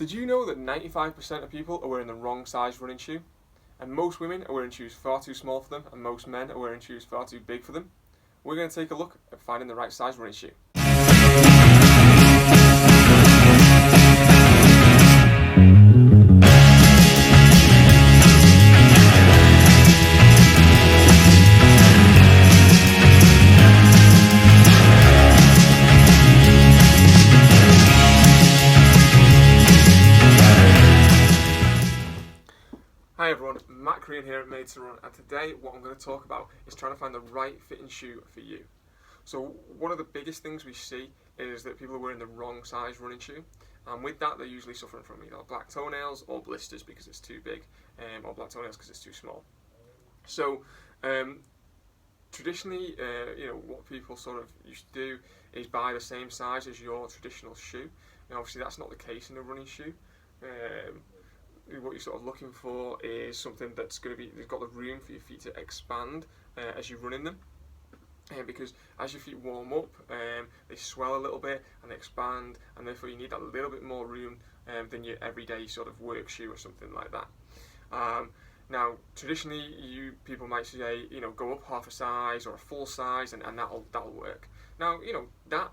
Did you know that 95% of people are wearing the wrong size running shoe? And most women are wearing shoes far too small for them, and most men are wearing shoes far too big for them? We're going to take a look at finding the right size running shoe. Hi everyone, Matt Crean here at Made to Run, and today what I'm going to talk about is trying to find the right fitting shoe for you. So one of the biggest things we see is that people are wearing the wrong size running shoe, and with that they're usually suffering from either black toenails or blisters because it's too big, or black toenails because it's too small. So traditionally, what people sort of used to do is buy the same size as your traditional shoe. Now obviously that's not the case in a running shoe. What you're sort of looking for is something that's got the room for your feet to expand as you run in them, because as your feet warm up, they swell a little bit and they expand, and therefore you need that little bit more room than your everyday sort of work shoe or something like that. Now, traditionally, people might say, go up half a size or a full size, and that'll work. Now, that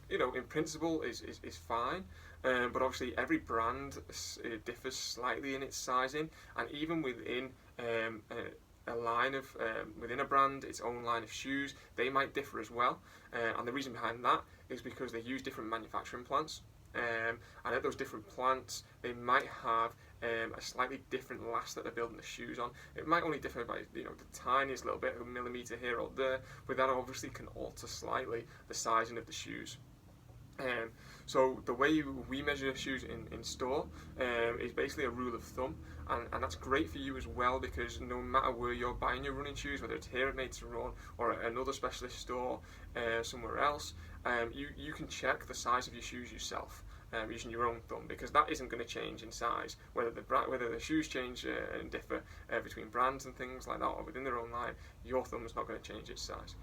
in principle is fine. But obviously every brand differs slightly in its sizing, and even within a line of within a brand, its own line of shoes, they might differ as well. And the reason behind that is because they use different manufacturing plants, and at those different plants, they might have a slightly different last that they're building the shoes on. It might only differ by the tiniest little bit, a millimeter here or there, but that obviously can alter slightly the sizing of the shoes. So the way we measure shoes in store is basically a rule of thumb, and that's great for you as well, because no matter where you're buying your running shoes, whether it's here at Made to Run or at another specialist store somewhere else, you can check the size of your shoes yourself using your own thumb, because that isn't going to change in size. Whether the shoes change and differ between brands and things like that, or within their own line, your thumb is not going to change its size.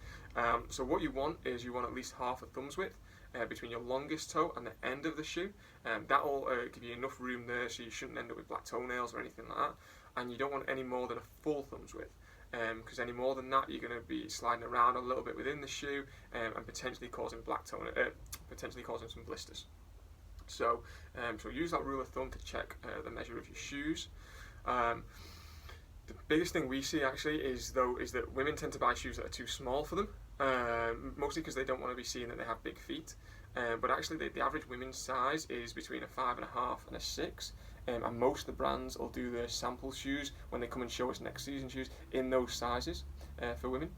So what you want is at least half a thumb's width between your longest toe and the end of the shoe. That will give you enough room there, so you shouldn't end up with black toenails or anything like that. And you don't want any more than a full thumb's width, because any more than that, you're going to be sliding around a little bit within the shoe and potentially causing potentially causing some blisters. So use that rule of thumb to check the measure of your shoes. The biggest thing we see actually is that women tend to buy shoes that are too small for them, mostly because they don't want to be seen that they have big feet. But actually the average women's size is between a 5.5 and a 6, and most of the brands will do their sample shoes when they come and show us next season shoes in those sizes for women.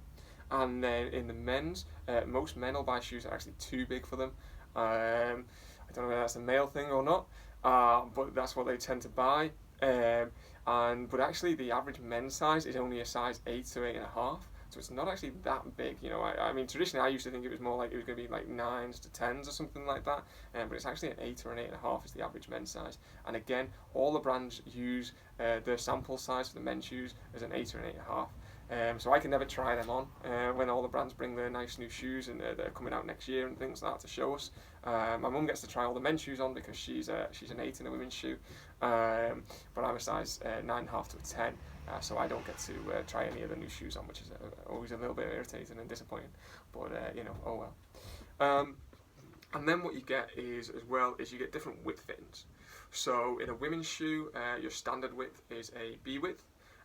And then in the men's, most men will buy shoes that are actually too big for them. I don't know whether that's a male thing or not, but that's what they tend to buy. But actually the average men's size is only a size 8 to 8.5, so it's not actually that big. I mean, traditionally I used to think it was more like it was going to be like 9s to 10s or something like that, but it's actually an 8 or an 8.5 is the average men's size. And again, all the brands use their sample size for the men's shoes as an 8 or an 8.5. So I can never try them on when all the brands bring their nice new shoes and they're coming out next year and things like that to show us. My mum gets to try all the men's shoes on because she's an 8 in a women's shoe, but I'm a size 9.5 to a 10, so I don't get to try any of the new shoes on, which is always a little bit irritating and disappointing. But oh well. And then what you get is you get different width fittings. So in a women's shoe, your standard width is a B width.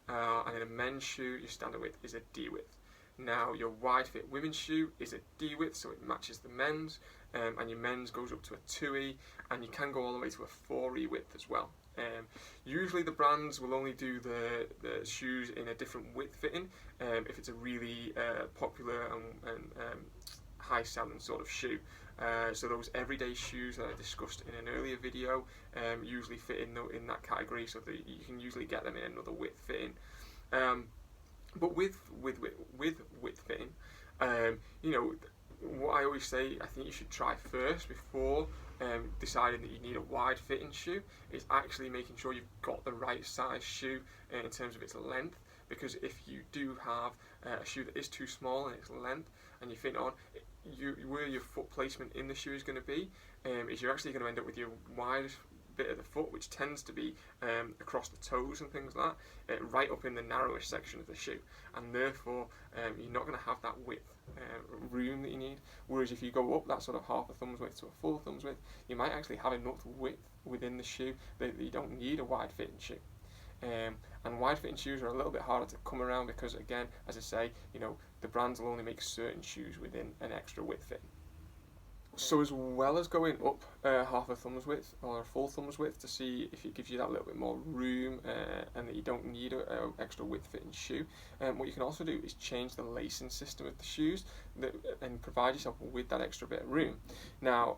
And in a men's shoe, your standard width is a D width. Now, your wide fit women's shoe is a D width, so it matches the men's, and your men's goes up to a 2E, and you can go all the way to a 4E width as well. Usually the brands will only do the shoes in a different width fitting if it's a really popular and high selling sort of shoe. So those everyday shoes that I discussed in an earlier video usually fit in that category, so that you can usually get them in another width fitting. But with width fitting, what I always say, I think you should try first before deciding that you need a wide fitting shoe, is actually making sure you've got the right size shoe in terms of its length. Because if you do have a shoe that is too small in its length, and you think on where your foot placement in the shoe is going to be, is you're actually going to end up with your bit of the foot, which tends to be across the toes and things like that, right up in the narrowest section of the shoe, and therefore you're not going to have that width room that you need. Whereas if you go up that sort of half a thumb's width to a full thumb's width, you might actually have enough width within the shoe that you don't need a wide fitting shoe. And wide fitting shoes are a little bit harder to come around because, again, as I say, the brands will only make certain shoes within an extra width fitting. So as well as going up half a thumb's width or a full thumb's width to see if it gives you that little bit more room and that you don't need an extra width fitting shoe, what you can also do is change the lacing system of the shoes and provide yourself with that extra bit of room. Now,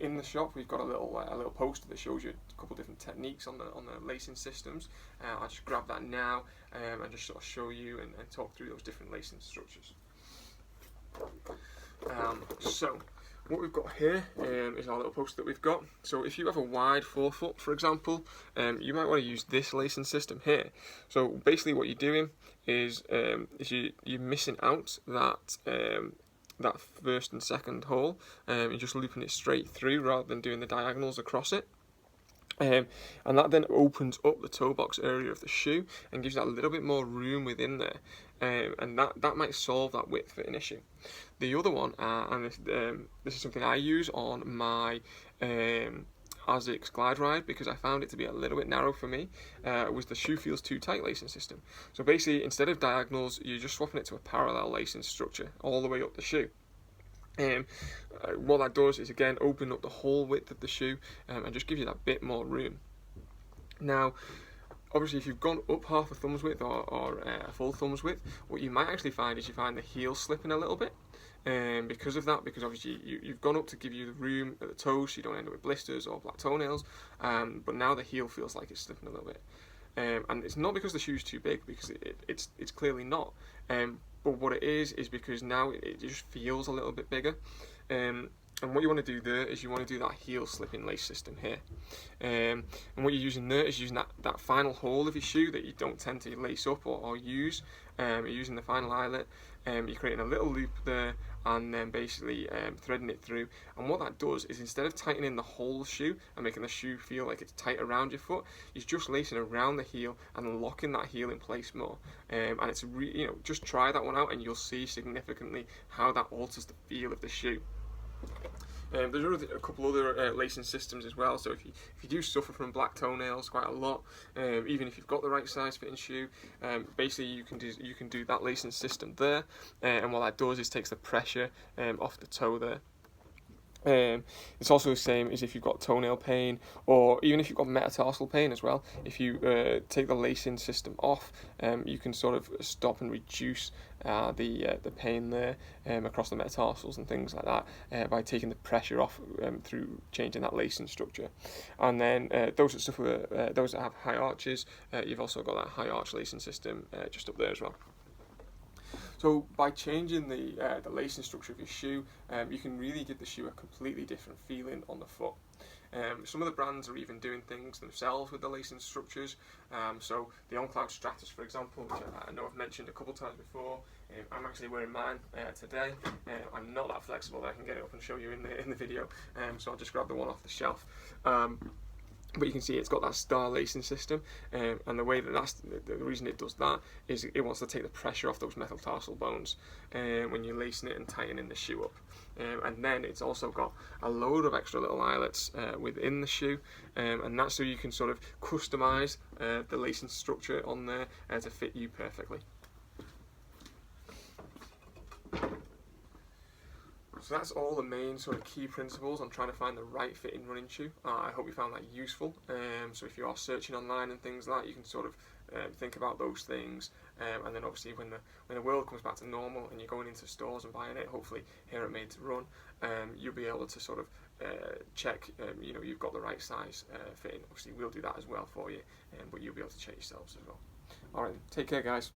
in the shop we've got a little poster that shows you a couple of different techniques on the lacing systems. I'll just grab that now and just sort of show you and talk through those different lacing structures. So what we've got here is our little poster that we've got. So if you have a wide forefoot, for example, you might want to use this lacing system here. So basically what you're doing is you're missing out that first and second hole, you're just looping it straight through rather than doing the diagonals across it. And that then opens up the toe box area of the shoe and gives that a little bit more room within there, and that might solve that width fitting issue. The other one, and this is something I use on my ASICS Glide Ride because I found it to be a little bit narrow for me, was the shoe feels too tight lacing system. So basically, instead of diagonals, you're just swapping it to a parallel lacing structure all the way up the shoe. What that does is again open up the whole width of the shoe and just give you that bit more room. Now, obviously, if you've gone up half a thumb's width or a full thumb's width, what you might actually find is you find the heel slipping a little bit. Because of that, because obviously you've gone up to give you the room at the toes so you don't end up with blisters or black toenails, but now the heel feels like it's slipping a little bit. And it's not because the shoe's too big, because it's clearly not. But what it is because now it just feels a little bit bigger. And what you want to do there is you want to do that heel slipping lace system here. And what you're using there is using that final hole of your shoe that you don't tend to lace up or use. You're using the final eyelet. You're creating a little loop there and then basically threading it through. And what that does is instead of tightening the whole shoe and making the shoe feel like it's tight around your foot, you're just lacing around the heel and locking that heel in place more. And it's just try that one out and you'll see significantly how that alters the feel of the shoe. There's a couple other lacing systems as well. So if you do suffer from black toenails quite a lot, even if you've got the right size fitting shoe, basically you can do that lacing system there, and what that does is takes the pressure off the toe there. It's also the same as if you've got toenail pain, or even if you've got metatarsal pain as well. If you take the lacing system off, you can sort of stop and reduce the pain there across the metatarsals and things like that by taking the pressure off through changing that lacing structure. And then those that have high arches, you've also got that high arch lacing system just up there as well. So by changing the lacing structure of your shoe, you can really give the shoe a completely different feeling on the foot. Some of the brands are even doing things themselves with the lacing structures. So the On Cloud Stratus, for example, which I know I've mentioned a couple of times before, I'm actually wearing mine today. I'm not that flexible that I can get it up and show you in the video, so I'll just grab the one off the shelf. But you can see it's got that star lacing system, and the way the reason it does that is it wants to take the pressure off those metatarsal bones when you're lacing it and tightening the shoe up. And then it's also got a load of extra little eyelets within the shoe, and that's so you can sort of customize the lacing structure on there to fit you perfectly. So that's all the main sort of key principles on trying to find the right fitting running shoe. I hope you found that useful. So if you are searching online and things like that, you can sort of think about those things. And then obviously when the world comes back to normal and you're going into stores and buying it, hopefully here at Made to Run, you'll be able to sort of check, you've got the right size fitting. Obviously we'll do that as well for you, but you'll be able to check yourselves as well. Alright, take care guys.